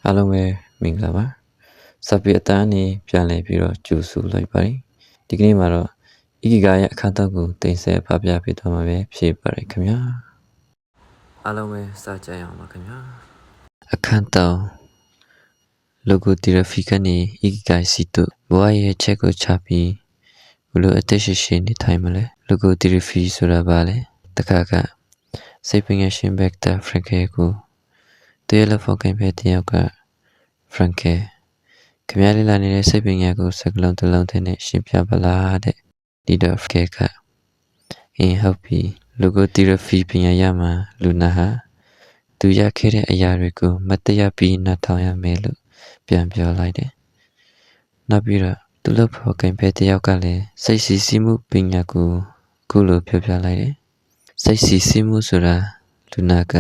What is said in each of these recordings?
အားလုံးပဲမင်္ဂလာပါစာပေအတန်းနေပြန်လည်ပြီးတော့ကြိုဆိုလိုက်ပါတယ်ဒီကနေ့မှာတော့ဣဂိဂါရဲ့အခန်းတော်ကိုတင်ဆက်ဖပြပေးသွားမှာပဲဖြစ်ပါတယ်ခင်ဗျာအားလုံးပဲစကြရအောင်ပါခင်ဗျာအခန်းတော်လောဂိုတီရဖီကနေဣဂိဂါစီတို့ဘဝရဲ့ချက်ကိုချပြီးဘလို့အသက်ရှိနေထိုင်မလဲလောဂိုတီရဖီဆိုတာဘာလဲတခါကစိတ်ပညာရှင်ဘက်တာဖရန်ကဲကိုတေလဖော်ကင်ဖဲတယောက်ကဖရန်ကဲခင်ဗျားလေးလာနေတဲ့စိတ်ပညာကိုစကလုံးတစ်လုံးထဲနဲ့ရှင်းပြပါလားတဲ့ဒီတော့ဖရန်ကဲကအင်းဟုတ်ပြီလောဂိုတီရဖီပညာရမှာလူနာဟာသူရခဲ့တဲ့အရာတွေကိုမတရားပြီးနားထောင်ရမယ်လို့ပြန်ပြောလိုက်တယ်နောက်ပြီးတော့သူ့လဖော်ကင်ဖဲတယောက်ကလည်းစိတ်စီစီမှုပညာကိုခုလိုပြောပြလိုက်တယ်စိတ်စီစီမှုဆိုတာလူနာက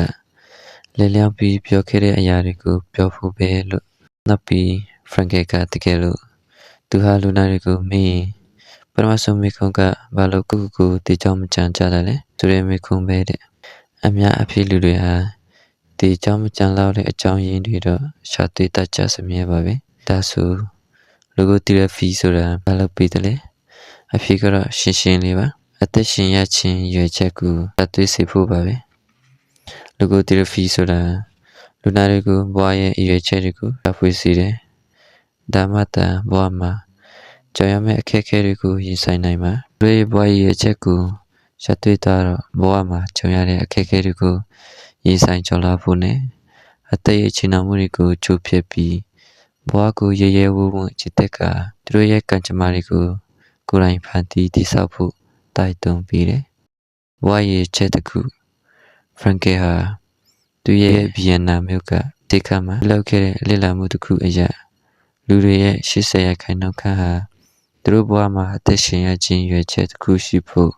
လဲလျောင်းပြီးပြောခဲ့တဲ့အရာတွေကိုပြောဖို့ပဲလို့နောက်ပြီးဖရန်ကဲကတကယ်လို့သူဟာလူနာတွေကိုမေးပထမဆုံးမိခွန်းကဘာလို့ကိုတေချောင်းမကြံကြတယ်လဲဆိုတဲ့မိခွန်းပဲတဲ့အများအဖြစ်လူတွေဟာတေချောင်းမကြံလောက်တဲ့အကြောင်းရင်းတွေတော့ရှာတွေ့တတ်ကြစမြဲပါပဲဒါဆိုလောဂိုတီရဖီဆိုတာဘာလို့ပြီးတယ်လဲအဖြစ်ကတော့ရှင်းရှင်းလေးပါအသက်ရှင်ရခြင်းရွယ်ချက်ကိုတတ်သိစေဖို့ပါပဲလောဂိုတီရဖီဆိုတာလူနာတွေကိုဘဝရဲ့ရွယ်ချက်တွေကိုအဖွေစေတယ်ဒါမှသာဘဝမှာကြောင်ရမယ့်အခက်အခဲတွေကိုရင်ဆိုင်နိုင်မှာလူရဲ့ဘဝရဲ့ချက်ကိုရှက်တွေ့တော့ဘဝမှာကြောင်ရတဲ့အခက်အခဲတွေကိုရင်ဆိုင်ကျော်လာဖို့နဲ့အသက်ရဲ့ချီနှောင်မှုတွေကိုချိုးဖျက်ပြီးဘဝကိုရရဲဝုန်းဝုန်းချစ်တဲ့ကသူတို့ရဲ့ကံကြမ္မာတွေကိုကိုယ်တိုင်ဖန်တီးတည်ဆောက်ဖို့တိုက်တွန်းပေးတယ်ဘဝရဲ့ချက်တစ်ခုဖရန်ကဲဟာသူရဲ့ဗီယက်နမ်မြို့ကဒေခါမှာလောက်ခဲ့တဲ့လေ့လာမှုတစ်ခုအရာလူတွေရဲ့80%ခန့်ဟာသူတို့ဘဝမှာအသက်ရှင်ရခြင်းရွယ်ချက်တစ်ခုရှိဖို့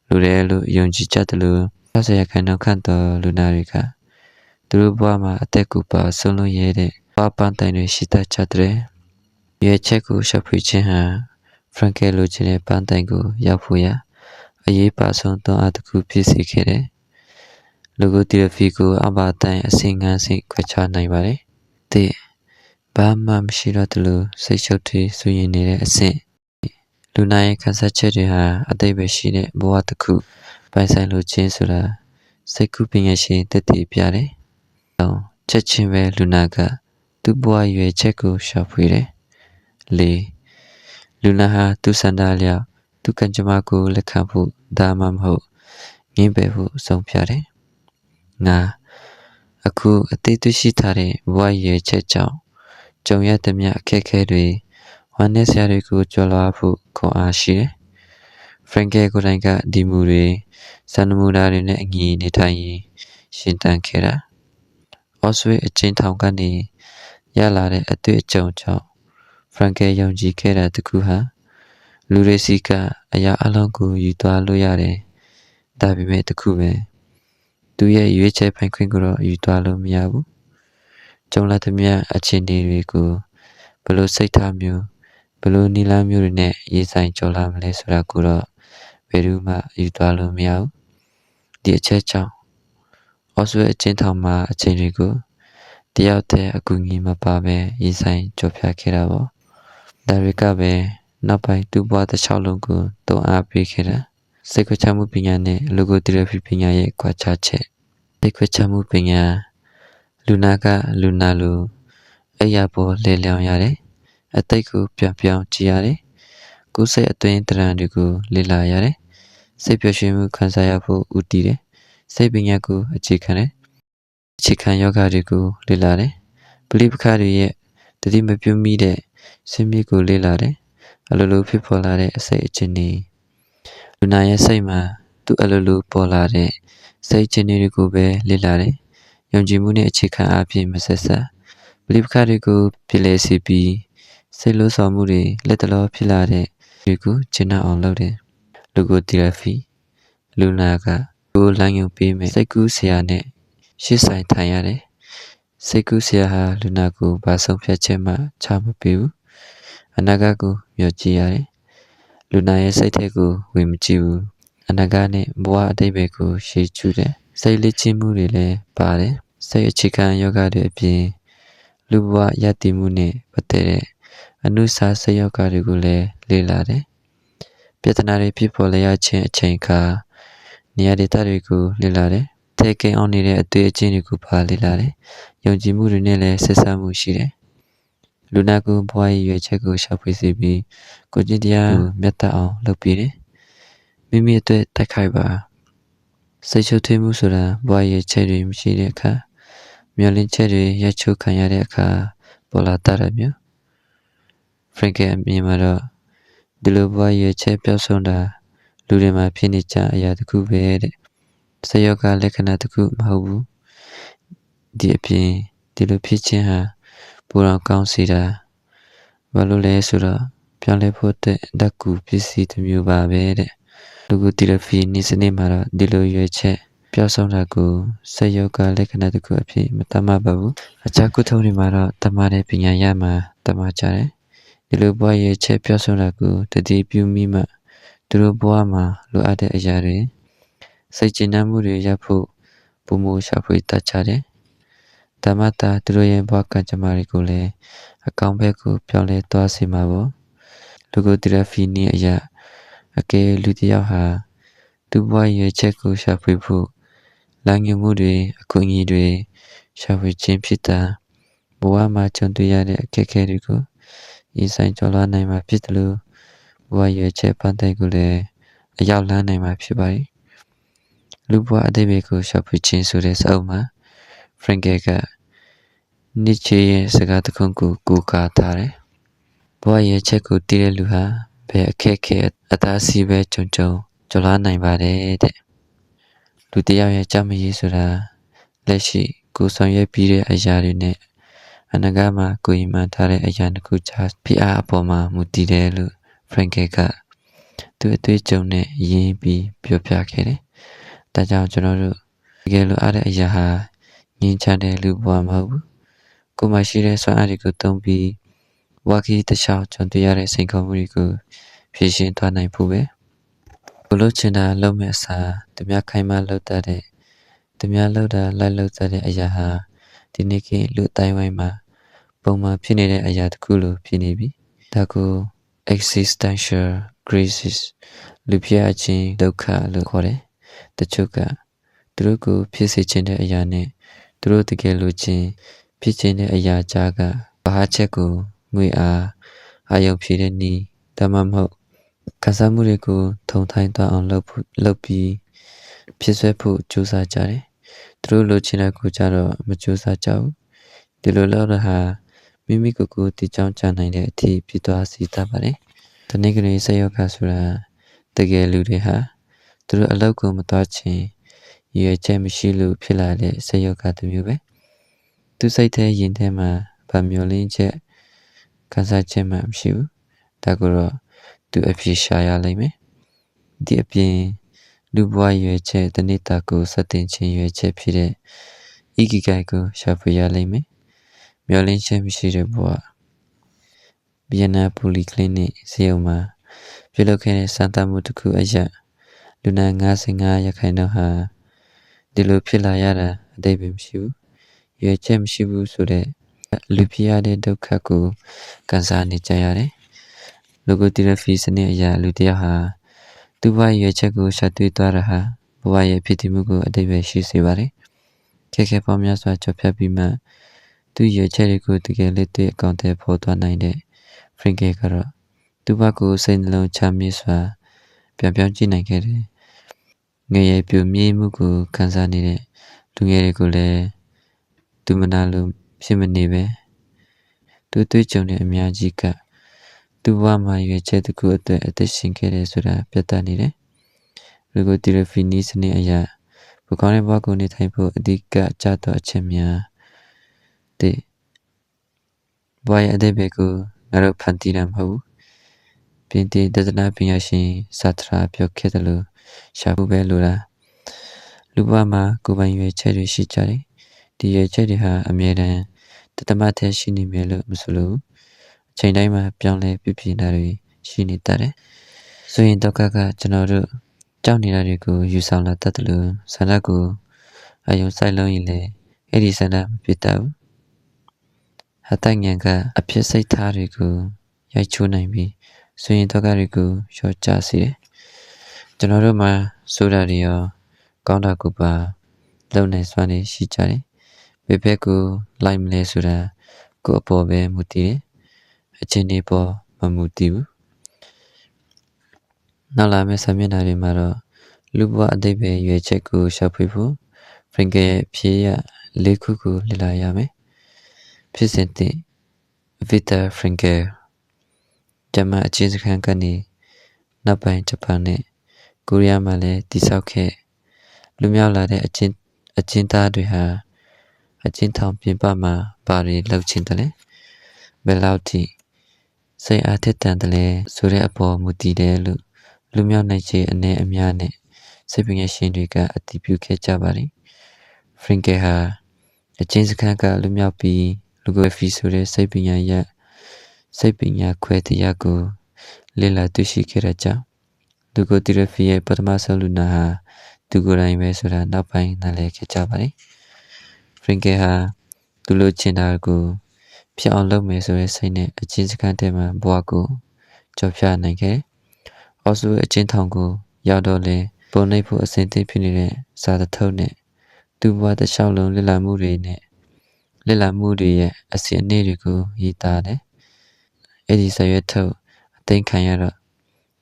လူတွေလို့ယုံကြည်ကြတယ်လို့60%ခန့်သောလူနာတွေကသူတို့ဘဝမှာအသက်ကိုပါဆုံးလို့ရတဲ့ဘဝပန်းတိုင်တွေရှိတတ်ကြတဲ့ရွယ်ချက်ကိုရှာဖွေခြင်းဟာဖရန်ကဲလိုချင်တဲ့ပန်းတိုင်ကိုရောက်ဖို့ရအရေးပါဆုံးသောအတစ်ခုဖြစ်စေခဲ့တယ်လောဂိုတီရဖီကိုအဘာတိုင်းအစင်ငန်းစိတ်ခွဲခြားနိုင်ပါတယ်တဲ့ဘာမှမရှိတော့တယ်လို့စိတ်ရှုပ်ထွေးဆူရင်နေတဲ့အဆင့်လူနာရဲ့ခံစားချက်တွေဟာအတိတ်ပဲရှိတဲ့ဘဝတစ်ခုပိုင်ဆိုင်လိုခြင်းဆိုတာစိတ်ကူးပညာရှင်တက်တည်ပြတယ်။ချက်ချင်းပဲလူနာကသူ့ဘဝရွယ်ချက်ကိုရှာဖွေတယ်။လူနာဟာသူ့စံသားလျောက်သူ့ကံကြမ္မာကိုလက်ခံဖို့ဒါမှမဟုတ်ငင်းပယ်ဖို့ဆုံးဖြတ်တယ်။အခုအသေးသွရှိထားတဲ့ဘဝရွယ်ချက်ကြောင့်ကြုံရသမျှအခက်အခဲတွေဝမ်းနည်းစရာတွေကိုကျော်လွှားဖို့ခွန်အားရှိတယ်။ဖရန်ကဲကိုယ်တိုင်ကဒီမူတွေစံနမူနာတွေနဲ့အညီနေထိုင်ရင်ရှင်သန်ခဲ့တာ။အော်ဆွေအချင်းထောင်ကနေရလာတဲ့အတွေ့အကြုံကြောင့်ဖရန်ကဲယုံကြည်ခဲ့တဲ့တခုဟာလူတွေစီကအရာအလုံးကိုယူသွားလို့ရတယ်။ဒါပေမဲ့တခုပဲသူရဲ့ရွေးချယ်ပိုင်ခွင့်ကိုတော့ယူသွားလို့မရဘူး။ကြုံလာသမျှအခြေအနေတွေကိုဘယ်လိုစိတ်ထားမျိုးဘယ်လိုနီလန်းမျိုးတွေနဲ့ရေးဆိုင်ကြော်လာမလဲဆိုတာကိုတော့ဘယ်သူမှယူသွားလို့မရဘူးဒီအချက်ကြောင့်အော်ဆွေအချင်းထောင်မှာအချိန်တွေကိုတယောက်တည်းအကူအညီမပါဘဲရေးဆိုင်ကြော်ဖြတ်ခဲ့တာပေါ့ဒါတွေကပဲနောက်ပိုင်းသူ့ဘဝတစ်လျှောက်လုံးကိုတုံ့အားပေးခဲ့တာစိတ်ခွချမှုပညာနဲ့လောဂိုတီရဖီပညာရဲ့ခွာခြားချက်စိတ်ခွချမှုပညာလူနာကလူနာလိုအရာပေါ်လဲလျောင်းရတယ်အတိတ်ကိုပြောင်းကြည့်ရတယ်ကိုယ်စိတ်အတွင်းတရံတွေကိုလေ့လာရတယ်စိတ်ပျော်ရွှင်မှုခံစားရဖို့ဦးတည်တယ်စိတ်ပညာကိုအခြေခံတယ်အခြေခံယောဂတွေကိုလေ့လာတယ်ပဋိပက္ခတွေရဲ့တတိမပြုံးမိတဲ့ဆင်းရဲကိုလေ့လာတယ်အလိုလိုဖြစ်ပေါ်လာတဲ့အစိတ်အချင်းတွေလူနာရဲ့စိတ်မှာသူအလိုလိုပေါ်လာတဲ့စိတ်ချင်းတွေကိုပဲလေ့လာတယ်ယုံကြည်မှုနဲ့အခြေခံအဖြစ်မဆက်ဆက်ပဋိပက္ခတွေကိုပြည်လဲစီပြီးစိတ်လို့ဆောင်မှုတွေလက်တလောဖြစ်လာတဲ့တွေကိုကျင့်အောင်လုပ်တယ်လောဂိုတီရဖီလူနာကကိုယ်လမ်းညွှန်ပေးမယ်စိတ်ကူးဆရာနဲ့ရှေ့ဆိုင်ထိုင်ရတယ်စိတ်ကူးဆရာဟာလူနာကိုဘာဆုံးဖြတ်ချက်မှချမပေးဘူးအနာဂတ်ကိုမျှော်ကြည့်ရတယ်လူနာရဲ့စိတ်ထဲကိုဝင်မကြည့်ဘူးအနာဂတ်နဲ့ဘဝအတိတ်ပဲကိုရှေ့ကျူးတယ်စိတ်လက်ချင်းမှုတွေလည်းပါတယ်စိတ်အခြေခံယောဂတွေအပြင် လူဘဝရည်တည်မှုနဲ့ပတ်သက်တဲ့အနုစာဆက်ရောဂါတွေကိုလည်းလေ့လာတယ်ပြဿနာတွေဖြစ်ပေါ်လျက်ချင်းအချိန်အခါနေရာဒေသတွေကိုလေ့လာတယ်ထဲကိန်းအောင်နေတဲ့အတွေ့အကြုံတွေကိုပါလေ့လာတယ်ယုံကြည်မှုတွေနဲ့လည်းဆက်ဆံမှုရှိတယ်လူနာကိုဘဝရည်ရွယ်ချက်ကိုရှာဖွေစီပြီးကိုကျင့်တရားကိုမြတ်တအောင်လုပ်ပြီးတယ်မိမိအတွက်တိုက်ခိုက်ပါစိတ်ရှုပ်ထွေးမှုဆိုတာဘဝရည်ချက်တွေမရှိတဲ့အခါမျောလင့်ချက်တွေရချုပ်ခံရတဲ့အခါပေါ်လာတတ်တယ်မျိုးဖရန်ကယ်အမြင်မှာတော့ဒီလိုဘဝရည်ချက်ပြောက်ဆုံးတာလူတွေမှာဖြစ်နေကြအရာတစ်ခုပဲတဲ့စယောဂလက္ခဏာတစ်ခုမဟုတ်ဘူးဒီအပြင်ဒီလိုဖြစ်ခြင်းဟာပူတော်ကောင်းစေတာဘာလို့လဲဆိုတော့ပြောင်းလဲဖို့တဲ့ဓာတ်ကူပစ္စည်းတစ်မျိုးပါပဲတဲ့လူကိုတီရဖီနိစနစ်မှာတော့ဒီလိုရွေးချက်ပြောက်ဆုံးတာကိုစယောဂလက္ခဏာတစ်ခုအဖြစ်မသတ်မှတ်ပါဘူးအခြားကုထုံးတွေမှာတော့တမတဲ့ပညာရမှာတမကြတယ်ဒီလိုဘဝရဲ့ချက်ပြောက်ဆုံးတာကိုတတိပြုမိမှသူတို့ဘဝမှာလိုအပ်တဲ့အရာတွေစိတ်ကျဉ်းမှုတွေရဖို့ပုံမှုရှာဖွေတတ်ကြတယ်ဓမ္မတာသူတို့ရဲ့ဘဝကံကြမ္မာတွေကိုလည်းအကောင်ဘက်ကိုပြောင်းလဲသွားစေမှာပေါ့လူကိုတီရဖီနည်းအရာအကယ်လူတစ်ယောက်ဟာသူ့ဘဝရဲ့ချက်ကိုရှာဖွေဖို့လမ်းညွှန်မှုတွေအကူအညီတွေရှာဖွေခြင်းဖြစ်တာဘဝမှာကြုံတွေ့ရတဲ့အခက်အခဲတွေကိုရင်ဆိုင်ကျော်လွှားနိုင်မှာဖြစ်တယ်လို့ဘဝရဲ့ချက်ပန်းတိုင်ကိုလည်းအရောက်လန်းနိုင်မှာဖြစ်ပါတယ်လူဘဝအသေးပဲကိုရှာဖွေခြင်းဆိုတဲ့စာအုပ်မှာဖရန်ကယ်ကနီချေရဲ့စကားတစ်ခုကိုကိုးကားထားတယ်ဘဝရဲ့ချက်ကိုတည်တဲ့လူဟာဘယ်အခက်အခဲအသာစီးပဲကြုံကျော်လွှားနိုင်ပါတယ်တဲ့လူတစ်ယောက်ရဲ့ကြောက်မရေးဆိုတာလက်ရှိကိုဆောင်ရွက်ပြီးတဲ့အရာတွေနဲ့အနာဂတ်မှာကိုယ်မှန်ထားတဲ့အရာတစ်ခုချဖိအားအပေါ်မှာမူတည်တယ်လို့ဖရန်ကယ်ကသူ့အတွေ့အကြုံနဲ့ရင်းပြီးပြောပြခဲ့တယ်။ဒါကြောင့်ကျွန်တော်တို့တကယ်လို့အားတဲ့အရာဟာငြင်းချတဲ့လူဘဝမဟုတ်ဘူး။ကိုယ်မှရှိတဲ့စွမ်းအားတွေကိုသုံးပြီးဝါကီတခြားကြုံတွေ့ရတဲ့စိန်ခေါ်မှုတွေကိုဖြေရှင်းသွားနိုင်ဖို့ပဲ။ကိုလို့ချင်တာလုပ်မဲ့အစားတမခိုင်မှလုပ်တတ်တဲ့တမလုပ်တာလိုက်လုပ်တတ်တဲ့အရာဟာဒီနေ့ကလူအတိုင်းဝိုင်းမှာပုံမှန်ဖြစ်နေတဲ့အရာတစ်ခုလိုဖြစ်နေပြီဒါကို existential crisis လူဖြစ်အချင်းဒုက္ခလို့ခေါ်တယ်တချို့ကသူတို့ကိုဖြစ်စေခြင်းတဲ့အရာနဲ့သူတို့တကယ်လို့ချင်းဖြစ်ခြင်းတဲ့အရာကြားကဘာချက်ကိုငွေအားအာယုံဖြည့်တဲ့နည်းဒါမှမဟုတ်ခံစားမှုတွေကိုထုံထိုင်းသွားအောင်လုပ်ပြီးဖြစ်ဆွဲဖို့ကြိုးစားကြတယ်သူတို့လိုချင်တဲ့ကိုကြတော့မကြိုးစားကြဘူးဒီလိုလုပ်တာဟာမိမိကိုယ်ကိုတည်ကြောင်းချနိုင်တဲ့အထိဖြစ်သွားစေတတ်ပါတယ်။တနည်းကလေးစယောဂဆိုတာတကယ်လူတွေဟာသူတို့အလောက်ကိုမသွားချင်ရည်ချက်မရှိလို့ဖြစ်လာတဲ့စယောဂတစ်မျိုးပဲ။သူစိတ်ထဲရင်ထဲမှာဗမျောလင်းချက်ခံစားချက်မှမရှိဘူး။ဒါကိုတော့သူအဖြစ်ရှာရလိမ့်မယ်။ဒီအပြင်လူဘဝရွယ်ချက်တဏိတာကိုစတင်ခြင်းရွယ်ချက်ဖြစ်တဲ့ဣဂိဂိုင်ကိုရှာဖွေရလိမ့်မယ်။မျောလင်းချက်မရှိတဲ့ဘဝဗီယက်နမ်ပိုလီကလင်းနစ်ဆေးရုံမှာပြုလုပ်ခဲ့တဲ့စမ်းသပ်မှုတစ်ခုအရလူနာ55ရာခိုင်နှုန်းဟာဒီလိုဖြစ်လာရတာအတိတ်ပဲမရှိဘူး။ရွယ်ချက်မရှိဘူးဆိုတဲ့လူဖြစ်ရတဲ့ဒုက္ခကိုခံစားနေကြရတယ်။လိုကိုတီရဖီစနစ်အရာလူတစ်ယောက်ဟာသူ့ဘဝရွယ်ချက်ကိုရှာတွေ့သွားတာဟာဘဝရဲ့ဖြစ်တည်မှုကိုအတိတ်ပဲရှိစေပါတယ်။ခေပေါင်းများစွာကြော်ဖြတ်ပြီးမှသူ့ရွယ်ချက်တွေကိုတကယ်လက်တွေ့အကောင့်ထဲပေါ်သွားနိုင်တဲ့ဖရင်ကယ်ကတော့သူ့ဘကိုစိတ်နှလုံးချမ်းမြေ့စွာပြောင်းကြည့်နိုင်ခဲ့တယ်။ငယ်ရဲ့ပြိုမြေးမှုကိုခံစားနေတဲ့လူငယ်တွေကိုလည်းသူမနာလို့ဖြစ်မနေပဲသူတွေ့ကြုံတဲ့အများကြီးကသူ့ဘဝမှာရွယ်ချက်တစ်ခုအတွက်အသက်ရှင်ခဲ့တယ်ဆိုတာပြသနေတယ်။လူကိုတီရဖီနီစနစ်အရာဘကောင်းတဲ့ဘဝကိုနေထိုင်ဖို့အဓိကကြတော့အချက်များတဲ့ဘဝရဲ့အသေးပဲကိုငါတို့ဖန်တီးတာမဟုတ်ဘူးပြင်တည်တသနာပညာရှင်စာထရာပြောခဲ့တယ်လို့ရှာဖို့ပဲလိုလားလူဘဝမှာကိုယ်ပိုင်ရွယ်ချက်တွေရှိကြတယ်ဒီရွယ်ချက်တွေဟာအမြဲတမ်းတသမတ်ထဲရှိနေမယ်လို့မဆိုလို့အချိန်တိုင်းမှာပြောင်းလဲပြပြနေတာတွေရှိနေတတ်တယ်ဆိုရင်တော့ကကျွန်တော်တို့ကြောက်နေတာတွေကိုယူဆောင်လာတတ်တယ်လို့ဆန္ဒကိုအယုံဆိုင်လုံးရင်လေအဲ့ဒီဆန္ဒမဖြစ်တတ်ဘူးဟ အတိုင်ငံကအဖြစ်စိတ်ထားတွေကိုရိုက်ချိုးနိုင်ပြီးဆွေရင်တော့ကတွေကိုလျှော့ချစေတယ်ကျွန်တော်တို့မှာဆိုတာတွေရောကောင်းတာကိုပါလုံနိုင်စွမ်းနေရှိကြတယ်ဘယ်ဘက်ကိုလိုက်မလဲဆိုတာကိုအပေါ်ပဲမူတည်တယ်အချင်းတွေပေါ်မမူတည်ဘူးနောက်လာမယ့်ဆမျက်နှာတွေမှာတော့လူဘဝအသေးပဲရွေချက်ကိုရှာဖွေဖို့ဖရင်ကယ်ရဲ့ဖြေရ၄ခုကိုလေ့လာရမယ်ဖြစ်စဉ်တင်ဗီတာဖရင်ကယ်ဂျမန်အချင်းစခန်းကနေနောက်ပိုင်းဂျပန်နဲ့ကိုရီးယားမှာလည်းတည်ဆောက်ခဲ့လူမြောက်လာတဲ့အချင်းသားတွေဟာအချင်းထောင်ပြင်ပမှာဘာတွေလှုပ်ချင်တယ်လဲဘယ်လောက်ထိစိတ်အားထက်သန်တယ်လဲဆိုတဲ့အပေါ်မူတည်တယ်လို့လူမြောက်နိုင်ခြေအနေအများနဲ့စိတ်ပညာရှင်တွေကအတည်ပြုခဲ့ကြပါတယ်ဖရင်ကယ်ဟာအချင်းစခန်းကလူမြောက်ပြီးလူကိုဖီဆိုတဲ့စိတ်ပညာခွဲတရားကိုလေ့လာတွေ့ရှိခဲ့တဲ့ကြောင့်လူကိုတီရဖီရဲ့ပထမဆုံးလူနာဟာသူကိုယ်တိုင်ပဲဆိုတာနောက်ပိုင်းနားလည်ခဲ့ကြပါတယ်ဖရင်ကယ်ဟာသူလိုချင်တာကိုဖြစ်အောင်လုပ်မယ်ဆိုတဲ့စိတ်နဲ့အချင်းစခန်းထဲမှာဘဝကိုကြော်ဖြာနိုင်ခဲ့အော်ဆူအချင်းထောင်ကိုရောက်တော့လေပုံနှိပ်ဖို့အစဉ်သင့်ဖြစ်နေတဲ့စာတထုပ်နဲ့သူ့ဘဝတစ်လျှောက်လုံးလေ့လာမှုတွေရဲ့အစီအနည်းတွေကိုရေးသားတယ်အဲ့ဒီစာရွက်ထုတ်အသိခံရတော့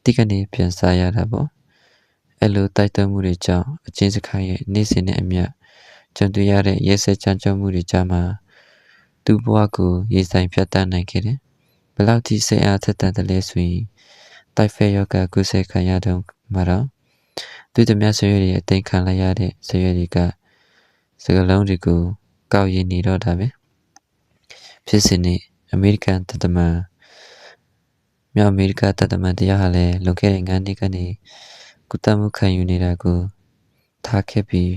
တိကနေပြန်စားရတာပေါ့အဲ့လိုတိုက်တွန်းမှုတွေကြောင့်အချင်းစခန်းရဲ့နေ့စဉ်နဲ့အမျှကြုံတွေ့ရတဲ့ရဲစက်ကြမ်းကြုတ်မှုတွေကြားမှာသူ့ဘဝကိုရေးဆိုင်ဖြတ်တန်းနိုင်ခဲ့တယ်ဘယ်လောက်ထိစိတ်အားထက်သန်တယ်လဲဆိုရင်တိုက်ဖက်ယောဂကုသခံရတော့မှာတော့သူတမဆွေတွေအသိခံလိုက်ရတဲ့ဆွေတွေကစကလုံးတွေကိုကောက်ရည်နေတော့တာပဲဖြစ်စဉ်နဲ့အမေရိကန်တပ်တမန်မြောက်အမေရိကတပ်တမန်တရားဟာလည်းလွန်ခဲ့တဲ့9နှစ်ကနေကုသမှုခံယူနေတာကိုထားခဲ့ပြီး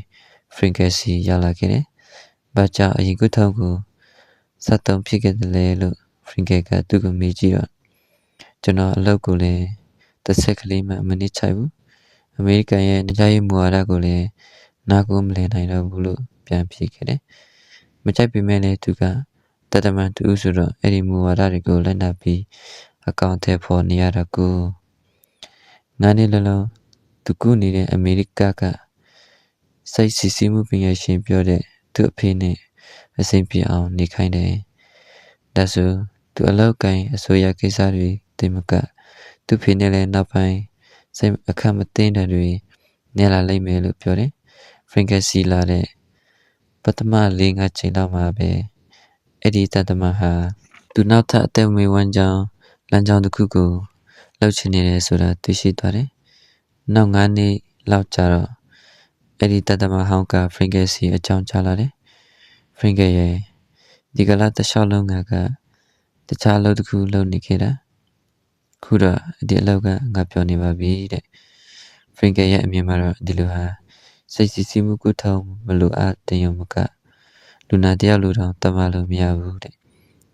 ဖရင်ကယ်စီရောက်လာခဲ့တယ်။ဘာကြောင့်အရင်ကုထုံးကိုစတုံးဖြစ်ခဲ့တယ်လဲလို့ဖရင်ကယ်ကသူ့ကိုမေးကြည့်တော့ကျွန်တော်အလုပ်ကိုလည်းတစ်ဆက်ကလေးမှမနစ်ချိုက်ဘူး။အမေရိကန်ရဲ့နိုင်ငံရေးမူဝါဒကိုလည်းနားကိုမလည်နိုင်တော့ဘူးလို့ပြန်ဖြေခဲ့တယ်။မချိုက်ပေမဲ့လည်းသူကတတမန်တူဆိုတော့အဲ့ဒီမူဝါဒတွေကိုလက်နပ်ပြီးအကောင့်ထဲပေါ်နေရတာကိုငါးနှစ်လုံးသူကူနေတဲ့အမေရိကကစိတ်စီစီမှုပညာရှင်ပြောတဲ့သူ့အဖေနဲ့အစဉ်ပြေအောင်နေခိုင်းတယ်ဒါဆိုသူအလောက်ကိုင်းအစိုးရကိစ္စတွေတင်မကသူ့ဖေနဲ့လည်းနောက်ပိုင်းစိတ်အခက်မသိတဲ့တွေနေလာလိမ့်မယ်လို့ပြောတယ်ဖရင်ကယ်စီလာတဲ့ပထမ4-5ချိန်လောက်မှာပဲအဲ့ဒီတတမဟာသူနောက်ထပ်အသက်မွေးဝမ်းကြောင်းလမ်းကြောင်းတစ်ခုကိုလှုပ်ချင်နေတယ်ဆိုတာသိရှိသွားတယ်။နောက်9နှစ်လောက်ကြာတော့အဲ့ဒီတတမဟောင်းကဖရင်ကယ်စီအကြောင်းကြားလာတယ်။ဖရင်ကယ်ရဲ့ဒီကလာတစ်လျှောက်လုံးကတခြားအလုပ်တစ်ခုလုပ်နေခဲ့တာ။ခုတော့ဒီအလုပ်ကငါပြောနေပါပြီတဲ့။ဖရင်ကယ်ရဲ့အမြင်မှာတော့ဒီလိုဟာစိတ်စီစီမှုကုထုံးမလိုအပ်တင်ရုံမကလူနာတယောက်လိုတော့တမလို့မရဘူးတဲ့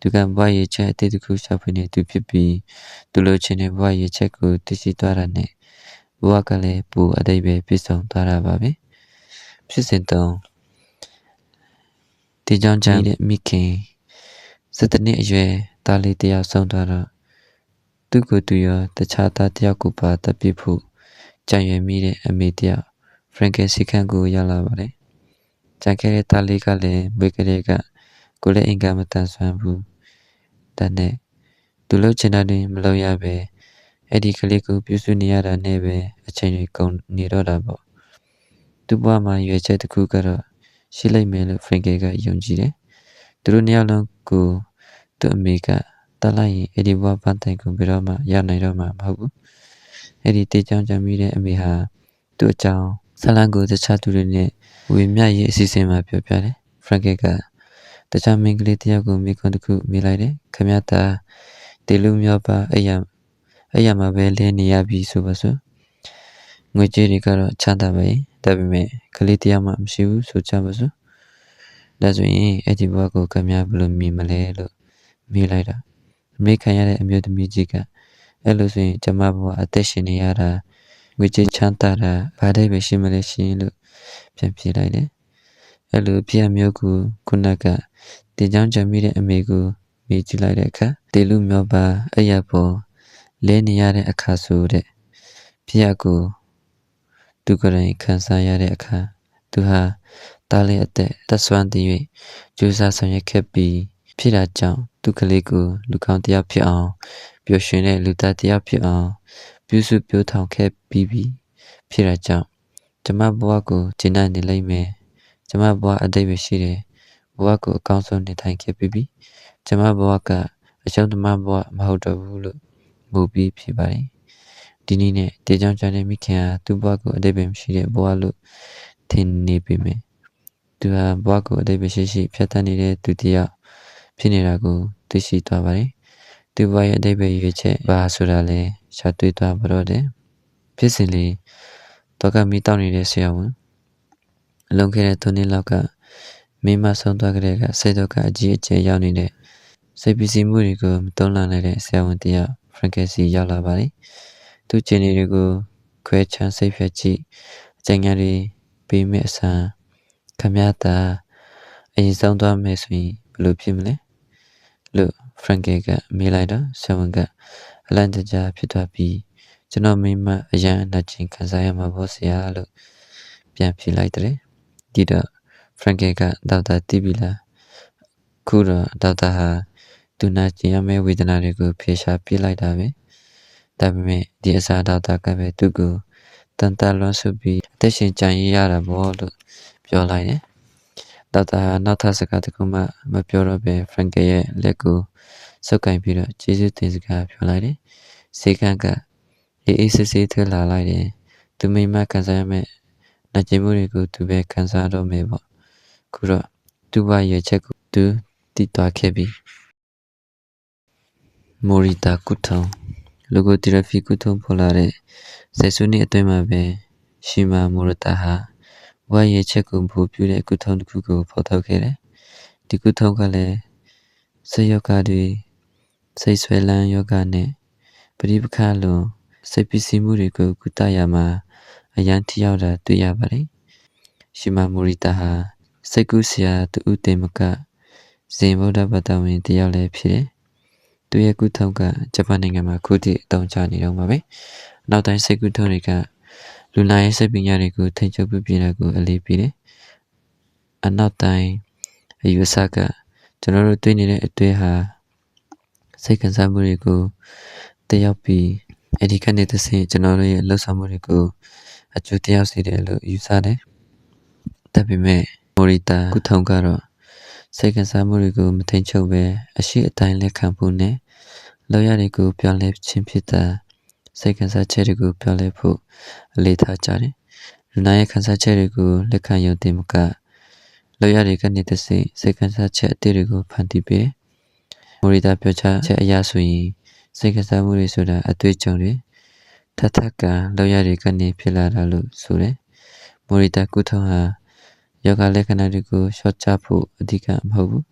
သူကဘဝရည်ချက်အသေးတစ်ခုရှာဖွေနေသူဖြစ်ပြီးသူလိုချင်တဲ့ဘဝရည်ချက်ကိုသိရှိသွားတာနဲ့ဘဝကလည်းပူအတိတ်ပဲပြည့်စုံသွားတာပါပဲဖြစ်စဉ်တုံးဒီကြောင့်တဲ့မိခင်17နှစ်အရွယ်သားလေးတယောက်ဆုံးသွားတော့သူ့ကိုယ်သူရောတခြားသားတယောက်ကိုပါတပ်ပစ်ဖို့ကြံရွယ်မိတဲ့အမေတယောက်ဖရင်ကယ်စီခန့်ကိုရောက်လာပါတယ်ကြံခဲ့တဲ့သားလေးကလည်းမွေးကလေးကကိုလည်းအင်္ဂါမတန်ဆွမ်းဘူးဒါနဲ့သူလှုပ်ချင်တာတွေမလုပ်ရပဲအဲ့ဒီကလေးကိုပြုစုနေရတာနဲ့ပဲအချိန်တွေကုန်နေတော့တာပေါ့သူ့ဘဝမှာရွေချက်တစ်ခုကတော့ရှိလိုက်မယ်လို့ဖရင်ကယ်ကယုံကြည်တယ်သူတို့နှစ်ယောက်လုံးကိုသူ့အမေကတလိုက်ရင်အဲ့ဒီဘဝပန်းတိုင်ကိုဘယ်တော့မှရနိုင်တော့မှာမဟုတ်ဘူးအဲ့ဒီတေးချောင်းကြံမိတဲ့အမေဟာသူ့အကြောင်းဇလန်ကိုတခြားသူတွေနဲ့ဝေမျှရေးအစီအစဉ်မှာပြောပြတယ်ဖရင်ကယ်ကတခြားမိန်းကလေးတယောက်ကိုမိကွန်းတစ်ခုမိလိုက်တယ်ခမရတာတေလူမျိုးပါအဲ့ရမှာပဲလဲနေရပြီဆိုပါစို့ငွေကြေးတွေကတော့ချမ်းသာပါရဲ့ဒါပေမဲ့ကလေးတယောက်မှမရှိဘူးဆိုကြပါစို့ဒါဆိုရင်အဲ့ဒီဘဝကိုခမရဘယ်လိုမြင်မလဲလို့မေးလိုက်တာမေးခံရတဲ့အမျိုးသမီးကြီးကအဲ့လိုဆိုရင်ကျမဘဝအသက်ရှင်နေရတာငွေကြေးချမ်းသာတာဘာได้ပဲရှိမလဲရှင်လို့ပြန်ဖြေလိုက်တယ်အဲ့လိုပြမျိုးကိုခုနကတင်ချောင်းကြံမိတဲ့အမေကို မိကြည့်လိုက်တဲ့အခါတေလူမျောပါအရာပေါ်လဲနေရတဲ့အခါဆိုတဲ့ဖြစ်ရကိုသူကရင်ခံစားရတဲ့အခါသူဟာတားလေးအသက်တဆွမ်းတည်၍ကြိုးစားဆောင်ရွက်ခဲ့ပြီးဖြစ်တာကြောင့်သူကလေးကိုလူကောင်းတစ်ယောက်ဖြစ်အောင်ပျော်ရွှင်တဲ့လူသားတစ်ယောက်ဖြစ်အောင်ပြုစုပြောထောင်ခဲ့ပြီးဖြစ်တာကြောင့်ကျမဘဝကိုကျင့်နိုင်နေလိမ့်မယ်ကျမဘဝအတိတ်ပဲရှိတယ်ဘဝကိုအကောင်းဆုံးနေထိုင်ခဲ့ပြီးကျမဘဝကအရှုံးသမားဘဝမဟုတ်တော့ဘူးလို့မူပြီးဖြစ်ပါတယ်ဒီနည်းနဲ့တေချောင်းချတဲ့မိခင်ဟာသူ့ဘဝကိုအတိတ်ပဲမရှိတဲ့ဘဝလို့ထင်နေပေမဲ့သူဟာဘဝကိုအတိတ်ပဲရှိဖြတ်သန်းနေတဲ့သူတစ်ယောက်ဖြစ်နေတာကိုသိရှိသွားပါတယ်သူဘဝရဲ့အတိတ်ပဲရွေးချက်ဘာဆိုတာလဲရှာတွေ့သွားပါတော့တယ်ဖြစ်စဉ်လေးတော့ကမိတောက်နေတဲ့ဆရာဝန်အလုံးခဲ့တဲ့3နှစ်လောက်ကမိမဆုံးသွားကြတဲ့ကစိတ်ဒုက္ခအကြီးအကျယ်ရောက်နေတဲ့စိတ်ပစ္စည်းမှုတွေကိုမတုံ့လှန်နိုင်တဲ့ဆရာဝန်တရားဖရန်ကယ်စီရောက်လာပါတယ်။သူ့ခြေနေတွေကိုခွဲချမ်းစိတ်ဖြတ်ကြည့်အကြံဉာဏ်တွေပေးမဲ့အစားခမရတာအရင်ဆုံးသွားမယ်ဆိုရင်ဘယ်လိုဖြစ်မလဲလို့ဖရန်ကယ်ကမေးလိုက်တော့ဆရာဝန်ကအလန့်တကြားဖြစ်သွားပြီးကျွန်တော်မိမအရန်အနာကျင်ခံစားရမှာပေါ့ဆရာလို့ပြန်ဖြေလိုက်တယ်ဒီတော့ဖရန်ကယ်ကဒေါက်တာတီးပြီလားခုတော့ဒေါက်တာဟာသူနာကျင်ရမယ့်ဝေဒနာတွေကိုဖြေရှာပြလိုက်တာပဲဒါပေမဲ့ဒီအစားဒေါက်တာကပဲသူ့ကိုတန်တလွန်းဆုပ်ပြီးအသက်ရှင်ကြံရရတာပေါ့လို့ပြောလိုက်တယ်ဒေါက်တာဟာနောက်ထပ်စကားတခုမှမပြောတော့ပဲဖရန်ကယ်ရဲ့လက်ကိုဆုပ်ကင်ပြီးတော့ကျေးဇူးတင်စကားပြောလိုက်တယ်စေကန်းကအေးစစ်စစ်ထွက်လာလိုက်တယ်သူမိမခံစားရမယ့်နာကျင်မှုတွေကိုသူပဲခံစားတော့မယ်ပေါ့ခုတော့သူ့ဘဝရဲ့ချက်ကိုသူတည်သွားခဲ့ပြီမိုရီတာကုထုံလိုဂိုသီရပီကုထုံပေါ်လာတဲ့ဆယ်စုနှစ်အတွင်းမှာပဲရှီမာမိုရတာဟာဘဝရဲ့ချက်ကိုဘူပြတဲ့ကုထုံတစ်ခုကိုဖော်ထုတ်ခဲ့တယ်ဒီကုထုံကလည်းစိတ်ယောဂတွေစိတ်ဆွဲလန်းယောဂနဲ့ပရိပခါလွန်စိတ်ပစ္စည်းမှုတွေကိုကုသရမှာအရန်ထိရောက်တာတွေ့ရပါတယ်ရှီမာမိုရီတာဟာစိတ်ကူးဆရာတူဦးတင်မကဇင်ဗုဒ္ဓဘာသာဝင်တယောက်လည်းဖြစ်တယ်သူရဲ့ကုထုံကဂျပန်နိုင်ငံမှာခုထိအသုံးချနေတော့မှာပဲနောက်တိုင်းစိတ်ကုထုံတွေကလူနာရဲ့စိတ်ပညာတွေကိုထိန်းချုပ်ပြတာကိုအလေးပေးတယ်အနောက်တိုင်းအယူဆကကျွန်တော်တို့တွေ့နေတဲ့အတွေ့ဟာစိတ်ခံစားမှုတွေကိုတည်ရောက်ပြီးအဲ့ဒီကနေတစ်ဆင့်ကျွန်တော်တို့ရဲ့လှုပ်ဆောင်မှုတွေကိုအကျိုးတရားစေတယ်လို့ယူဆတယ်ဒါပေမဲ့မိုရီတာကုထုံကတော့စိတ်ခံစားမှုတွေကိုမထိန်ချုပ်ပဲအရှိအတိုင်းလက်ခံဖို့နဲ့လောရတွေကိုပြောင်းလဲခြင်းဖြစ်တာစိတ်ခံစားချက်တွေကိုပြောင်းလဲဖို့အလေးထားကြတယ်လူနာရဲ့ခံစားချက်တွေကိုလက်ခံရုံတင်မကလောရတွေကနေတစ်ဆင့်စိတ်ခံစားချက်အသစ်တွေကိုဖန်တီးပေးမိုရီတာပြောချချက်အရဆိုရင်စိတ်ခံစားမှုတွေဆိုတာအတွေ့အကြုံတွေထပ်ကလောရတွေကနေဖြစ်လာတာလို့ဆိုတယ်မိုရီတာကုထုံဟာယောဂလက္ခဏာတွေကိုရှော့ချဖို့အဓိကမဟုတ်ဘူး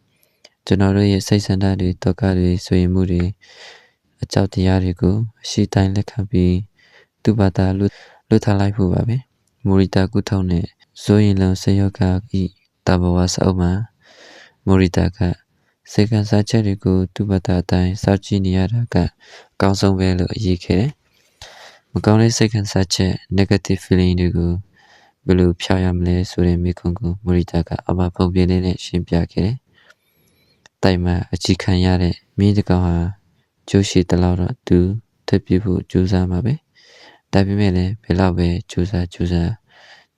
ကျွန်တော်တို့ရဲ့စိတ်ဆန္ဒတွေတောကတွေဆိုရင်မှုတွေအကြောက်တရားတွေကိုအရှိတိုင်းလက်ခံပြီးသူ့ဘာသာလွတ်ထားလိုက်ဖို့ပါပဲမိုရီတာကုထုံနဲ့ဆိုရင်လုံဆေယောဂဤတဘဝစအုပ်မှာမိုရီတာကစေကံစားချက်တွေကိုသူ့ဘာသာအတိုင်းစောင့်ကြည့်နေရတာကအကောင်းဆုံးပဲလို့အရေးခဲ့တယ်မကောင်းတဲ့စိတ်ခံစားချက် negative feeling တွေကိုဘယ်လိုဖြောင်းရမလဲဆိုတဲ့မိခွန်းကိုမိုရီတာကအမဖုံပြင်းနဲ့ရှင်းပြခဲ့တယ်။တိုင်မှာအချီခံရတဲ့မင်းတကောင်ဟာကျိုးရှိတလောက်တော့သူထွက်ပြေးဖို့ကြိုးစားမှာပဲ။ဒါပေမဲ့လည်းဘယ်လောက်ပဲကြိုးစား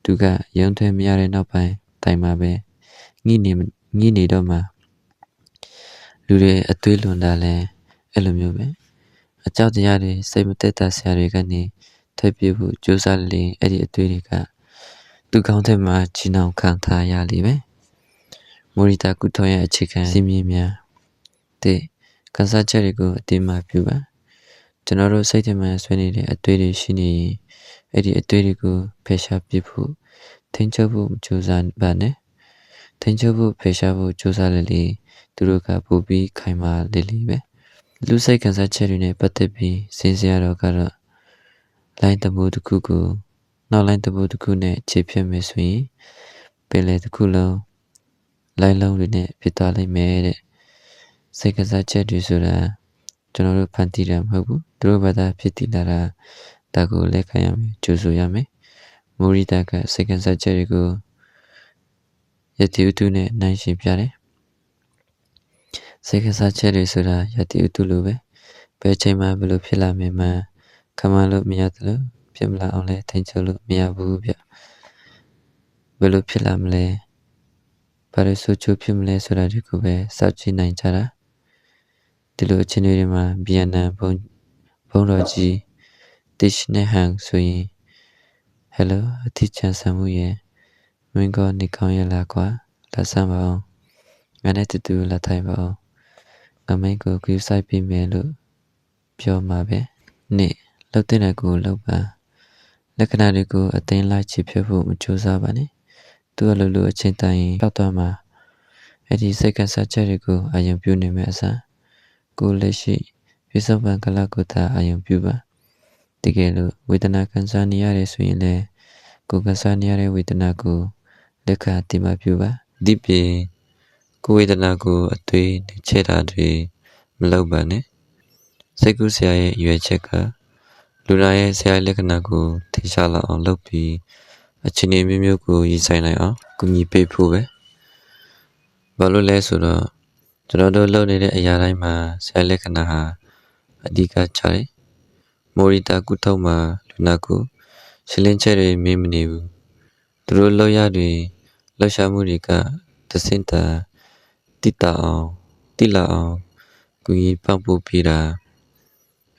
သူကရုံထွက်မရတဲ့နောက်ပိုင်းတိုင်မှာပဲငိနေတော့မှလူတွေအသွေးလွန်တာလဲအဲ့လိုမျိုးပဲအကြောက်တရားတွေစိတ်မသက်သာဆရာတွေကနေထွက်ပြေးဖို့ကြိုးစားလေအဲ့ဒီအသွေးတွေကသူကောင်းတဲ့မှာချီနှောင်ခံထားရလိမ့်မယ်မိုရီတာကုထုံရဲ့အခြေခံစီမင်းများတဲ့ခန်းစားချက်တွေကိုအတိအမှပြုပါကျွန်တော်တို့စိတ်ထဲမှာဆွဲနေတဲ့အသွေးတွေရှိနေရင်အဲ့ဒီအသွေးတွေကိုဖယ်ရှားပစ်ဖို့ထိန်းချုပ်ဖို့ကြိုးစားပါနဲ့ထိန်းချုပ်ဖို့ဖယ်ရှားဖို့ကြိုးစားလေသူတို့ကပို့ပြီးခိုင်မာလေပဲလူစိတ်ခံစားချက်တွေနဲ့ပတ်သက်ပြီးစဉ်းစားရတော့ကတော့လိုင်းတဘူတစ်ခုကိုနောက်လိုင်းတဘူတစ်ခုနဲ့ခြေဖြတ်မယ်ဆိုရင်ပင်လယ်တစ်ခုလုံးလိုင်းလုံးတွေနဲ့ဖြစ်သွားလိမ့်မယ်တဲ့ စိတ်ကစားချက်တွေဆိုတာကျွန်တော်တို့ဖန်တီးတာမဟုတ်ဘူးသူတို့ဘာသာဖြစ်တည်လာတာဒါကိုလက်ခံရမယ်ကြိုဆိုရမယ်မူရိတာကစိတ်ကစားချက်တွေကိုယတိဥတုနဲ့နိုင်ရှင်ပြတယ်စိတ်ကစားချက်တွေဆိုတာယတိဥတုလိုပဲဘယ်ချိန်မှဘယ်လိုဖြစ်လာမယ်မှခမန်းလို့မရတယ်လို့ဖြစ်မလာအောင်လဲထိန်ချုပ်လို့မရဘူးဗျဘယ်လိုဖြစ်လာမလဲဘာလို့ဆိုချိုးဖြစ်မလဲဆိုတာဒီကိုပဲစောင့်ကြည့်နိုင်ကြတာဒီလိုအခြေအနေတွေမှာဗီယက်နမ်ဘုံတော်ကြီးတစ်ရှနဲ့ဟန်ဆိုရင်ဟယ်လိုအထီးချန်ဆန်မှုရဲ့မင်းကနေကောင်းရလားကွာလက်ဆမ်းပါအောင်ငါနဲ့တူတူလက်ထိုင်ပါအောင်ငါမင်းကိုကြည့်ဆိုင်ပြီးမယ်လို့ပြောမှာပဲနေ့လှုပ်တဲ့ကိုလှုပ်ပါလက္ခဏာတွေကိုအသိလိုက်ချဖြစ်ဖို့မကြိုးစားပါနဲ့သူ့အလိုလိုအချိန်တိုင်းရောက်သွားမှာအဲ့ဒီစိတ်ကစားချက်တွေကိုအာရုံပြုနေမယ်အစားကိုလက်ရှိပြဿနာကလကိုသာအာရုံပြုပါတကယ်လို့ဝေဒနာခံစားနေရတယ်ဆိုရင်လည်းကိုယ်ခံစားနေရတဲ့ဝေဒနာကိုလက်ခံတိမပြုပါဒီပြင်ကိုယ်ဝေဒနာကိုအသွေးချဲ့တာတွေမလုပ်ပါနဲ့စိတ်ကူးဆရာရဲ့ရွယ်ချက်ကလူနာရဲ့ဆရာလက္ခဏာကိုထင်ရှားလာအောင်လုပ်ပြီးအခြေအနေမျိုးမျိုးကိုရည်ဆိုင်နိုင်အောင်ကူညီပေးဖို့ပဲဘာလို့လဲဆိုတော့ကျွန်တော်တို့လုပ်နေတဲ့အရာတိုင်းမှာဆရာလက္ခဏာဟာအဓိကကျတယ်မော်ရီတာကုထုံးမှာလူနာကိုရှင်းလင်းချက်တွေမင်းမနေဘူးသူတို့လောက်ရတွေလှရှာမှုတွေကသစင်တာတိတာအောင်တိလာအောင်ကူညီပံ့ပိုးပေးတာ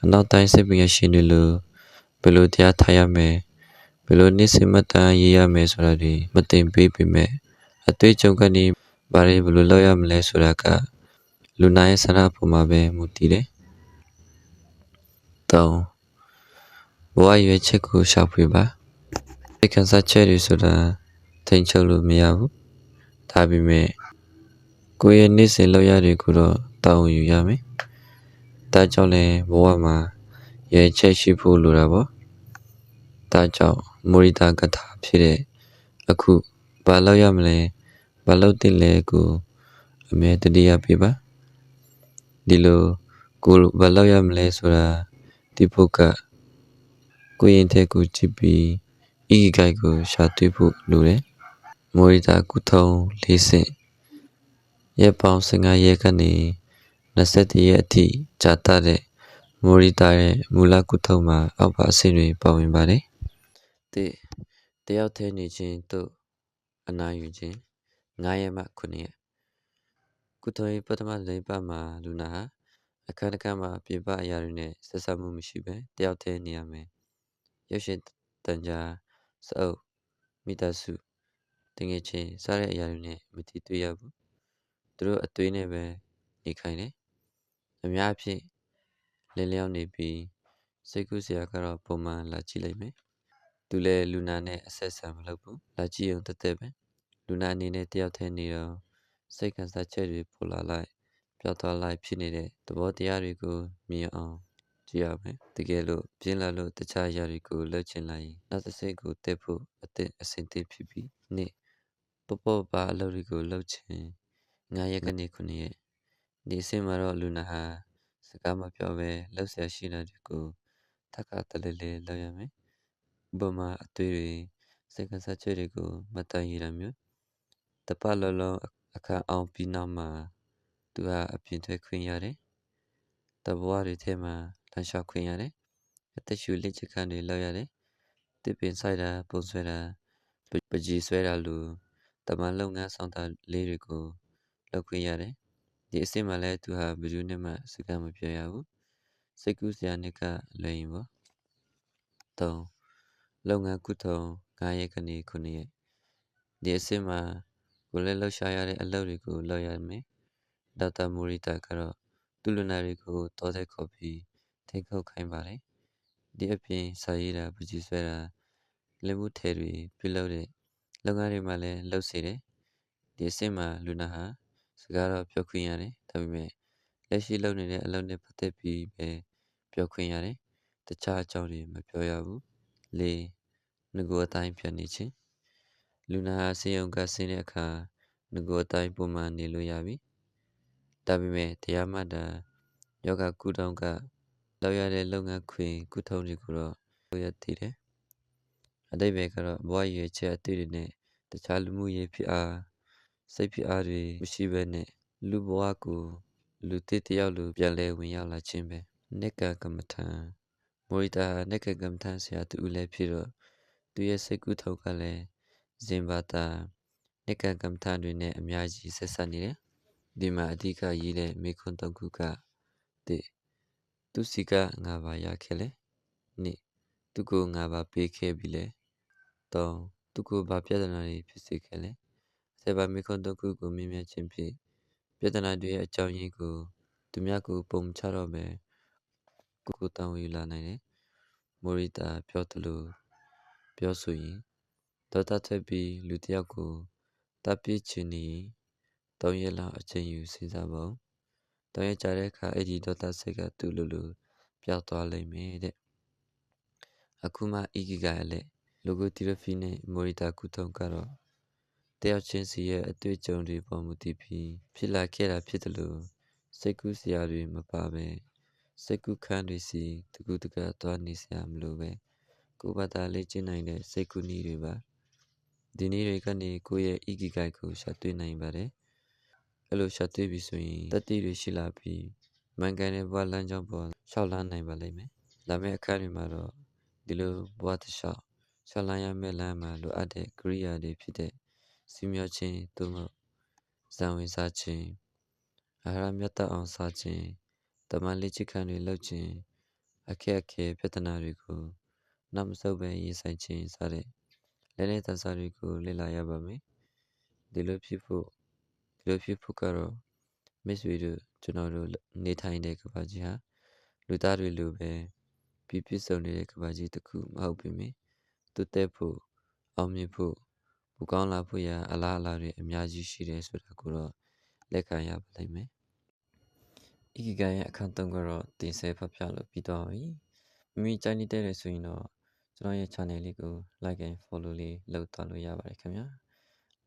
အနောက်တိုင်းစိတ်ပညာရှင်တွေလိုဘယ်လိုတရားထားရမယ်ဘယ်လိုနေ့စဉ်မတန်ရေးရမယ်ဆိုတာတွေမသိပေးပေမဲ့အတွေ့အကြုံကနေဘာတွေဘယ်လိုလုပ်ရမလဲဆိုတာကလူနာရဲ့ဆန္ဒပေါ်မှာပဲမူတည်တယ်တောင်းဘဝရွေးချက်ကိုရှာဖွေပါစိတ်ခံစားချက်တွေဆိုတာထိန်ချုပ်လို့မရဘူးဒါပေမဲ့ကိုယ့်ရဲ့နေ့စဉ်လုပ်ရတွေကိုတော့တောင်းယူရမယ်ဒါကြောင့်လည်းဘဝမှာရွေးချက်ရှိဖို့လိုတာပေါ့ဒါကြောင့်မောရိတာကထာဖြစ်တဲ့အခုဘာလုပ်ရမလဲဘာလုပ်သင့်လဲကိုအမြဲတတိယပေးပါဒီလိုကိုဘာလုပ်ရမလဲဆိုတာဒီဖို့ကကိုရင်တဲ့ကိုကြည့်ပြီးဤဂိုက်ကိုရှာတွေ့ဖို့လိုတယ်မောရိတာကုထုံး၄ဆင့်ရက်ပေါင်း15ရက်ကနေ21ရက်အထိကြာတတ်တဲ့မောရိတာရဲ့မူလကုထုံးမှာအောက်ပါအဆင့်တွေပါဝင်ပါတယ်တယောက်ထဲနေခြင်းတို့အနာယူခြင်း9ရက်မှ9ရက်ကုထုံးရဲ့ပထမလေးပတ်မှာလူနာဟာအခန်းတစ်ခန်းမှာပြပအရာတွေနဲ့ဆက်ဆက်မှုမရှိဘဲတယောက်ထဲနေရမယ်ရုပ်ရှင်တန်ကြားစအုပ်မိသားစုတငယ်ချင်းစားတဲ့အရာတွေနဲ့မတိတွေ့ရဘူးသူတို့အသွေးနဲ့ပဲနေခိုင်းတယ်အများအဖြစ်လင်းလျောင်းနေပြီးစိတ်ကူးစရာကတော့ပုံမှန်လာကြည့်လိုက်မယ်သူလည်းလူနာနဲ့အဆက်ဆံမလုပ်ဘူးလာကြည့်အောင်တက်တက်ပဲလူနာအနေနဲ့တယောက်ထဲနေတော့စိတ်ခံစားချက်တွေပေါ်လာလိုက်ပျောက်သွားလိုက်ဖြစ်နေတဲ့သဘောတရားတွေကိုမြင်အောင်ကြည့်ရမယ်တကယ်လို့ပြင်းလာလို့တခြားအရာတွေကိုလှုပ်ချင်လိုက်ရင်နောက်တစ်စိတ်ကိုတက်ဖို့အဆင်သင့်ဖြစ်ပြီးနေ့ပေါ့ပါအလုပ်တွေကိုလှုပ်ချင်9ရက်ကနေ9ရက်ဒီအဆင့်မှာတော့လူနာဟာစကားမပြောဘဲလှုပ်ရှားရှိတာတွေကိုထပ်ခါတလဲလဲလုပ်ရမယ်ဥပမာအသွေးတွေစိတ်ကစားချက်တွေကိုမတန်ရတာမျိုးတပတ်လုံးအခန်းအောင်ပြီးနောက်မှာသူဟာအပြင်ထွက်ခွင့်ရတယ်တဘွားတွေထဲမှာလမ်းလျှောက်ခွင့်ရတယ်အသက်ရှူလက်ချခန်းတွေလောက်ရတယ်တစ်ပင်ဆိုင်တာပုံဆွဲတာပကြီးဆွဲတာလိုတမန်လုပ်ငန်းဆောင်တာလေးတွေကိုလုပ်ခွင့်ရတယ်ဒီအစ်စ်မှလည်းသူဟာဘယ်သူနဲ့မှစကားမပြောရဘူးစိတ်ကူးစရာနဲ့ကလွယ်ရင်ပေါ့3လုပ်ငန်းကုထုံ9ရက်ကနေ9ရက်ဒီအစ်စ်မှာကိုလည်းလှုပ်ရှားရတဲ့အလုပ်တွေကိုလုပ်ရမယ်ဒေါက်တာမိုရီတာကတော့သူ့လူနာတွေကိုတောတဲ့ခေါ်ပြီးထိခုတ်ခိုင်းပါတယ်ဒီအပြင်စာရေးတာပကြီးဆွဲတာလက်မှုထဲတွေပြုလုပ်တဲ့လုပ်ငန်းတွေမှာလည်းလှုပ်စေတယ်ဒီအစ်စ်မှာလူနာဟာစကားတော့ပြောခွင့်ရတယ်ဒါပေမဲ့လက်ရှိလုပ်နေတဲ့အလုပ်နဲ့ပတ်သက်ပြီးပဲပြောခွင့်ရတယ်တခြားအကြောင်းတွေမပြောရဘူးငကိုအတိုင်းပြန်နေခြင်းလူနာဟာဆေးရုံကဆင်းတဲ့အခါငကိုအတိုင်းပုံမှန်နေလို့ရပြီ ဒါပေမဲ့တရားမှတ်တာယောဂကုထုံးကလောက်ရတဲ့လုပ်ငန်းခွင်ကုထုံးတွေကိုတော့လုပ်ရသေးတယ်အတိတ်ပဲကတော့ဘဝရည်ချက်အတွေ့တွေနဲ့တခြားလူမှုရေးဖြစ်အားစိတ်ဖြစ်အားတွေမရှိဘဲနဲ့လူဘဝကိုလူတစ်တယောက်လိုပြန်လဲဝင်ရောက်လာခြင်းပဲနိက္ကကမ္မထံမောရိတာနိက္ကကမ္မထံဆရာတူလည်းဖြစ်တော့သူရဲ့စိတ်ကူးထုံးကလည်းဇင်ဘာတာနိက္ကကမ္မထံတွေနဲ့အများကြီးဆက်ဆက်နေတယ်ဒီမှာအဓိကရေးတဲ့မေခွန်း၃ခုကတစ်သူစီကငါပါရခဲ့လေနှစ်သူကိုငါပါပေးခဲ့ပြီလေ၃သူကိုဘာပြဿနာတွေဖြစ်စေခဲ့လဲဆေဘာမေခွန်း၃ခုကိုမြင်မြင်ချင်းဖြင့်ပြဿနာတွေရဲ့အကြောင်းရင်းကိုသူများကိုပုံချတော့မယ်ကိုတောင်းယူလာနိုင်တယ်မောရိတာပြောသလိုပြောဆိုရင်ဒေါသထွက်ပြီးလူတစ်ယောက်ကိုတပ်ပစ်ချင်နေ၃ရက်လောက်အချိန်ယူစဉ်းစားပါဦး၃ရက်ကြာတဲ့အခါအဲ့ဒီဒေါသစိတ်ကသူ့လိုပျောက်သွားလိမ့်မယ်တဲ့အခုမှဣဂိဂါရဲ့လိုဂိုသီရဖီနဲ့မောရိတာကုထုံးကတော့တယောက်ချင်းစီရဲ့အတွေ့အကြုံတွေပေါ်မူတည်ပြီးဖြစ်လာခဲ့တာဖြစ်တယ်လို့စိတ်ကူးစရာတွေမပါပဲစိတ်ကူးခန်းတွေစီတကူတကသွားနေစရာမလိုပဲကိုယ်ဘာသာလေ့ကျင့်နိုင်တဲ့စိတ်ကူးနည်းတွေပါဒီနည်းတွေကနေကိုယ့်ရဲ့ဣဂိဂိုက်ကိုရှာတွေ့နိုင်ပါတယ်အဲ့လိုရှာတွေ့ပြီဆိုရင်တတိတွေရှိလာပြီးမှန်ကန်တဲ့ဘဝလမ်းကြောင်းပေါ်ရှောက်လန်းနိုင်ပါလိမ့်မယ်လာမယ့်အခါတွေမှာတော့ဒီလိုဘဝတစ်လျှောက်ရှောက်လန်းရမယ့်လမ်းမှာလိုအပ်တဲ့ကိရိယာတွေဖြစ်တဲ့စီမျောခြင်းသို့မဟုတ်ဇံဝင်စားခြင်းအာဟာရမြတ်တအောင်စားခြင်းတမန်လေးချစ်ခံတွေလုပ်ခြင်းအခက်အခဲပြဿနာတွေကိုနောက်မဆုတ်ပဲရင်ဆိုင်ခြင်းစတဲ့လည်းတဲ့သစ္စာတွေကိုလေ့လာရပါမယ်ဒီလိုဖြစ်ဖို့ကတော့မိတ်ဆွေတို့ကျွန်တော်တို့နေထိုင်တဲ့ကမ္ဘာကြီးဟာလူသားတွေလိုပဲပြည့်စုံနေတဲ့ကမ္ဘာကြီးတစ်ခုမဟုတ်ပေမယ့်သူတက်ဖို့အောင်မြင်ဖို့ဘူကောင်းလာဖို့ရာအလားအလာတွေအများကြီးရှိတယ်ဆိုတာကိုတော့လက်ခံရပါလိမ့်မယ်ဣဂိဂါရဲ့အခန်း၃ကတော့တင်ဆက်ဖတ်ပြလို့ပြီးတော့ပြီမိကြိုက်နေတဲ့ဆိုရင်တော့ကျွန်တော်ရဲ့ channel လေးကို like and follow လေးလုပ်သွားလို့ရပါတယ်ခင်ဗျာ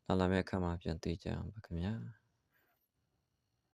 နောက်လာမယ့်အခါမှာပြန်တွေ့ကြအောင်ပါခင်ဗျာ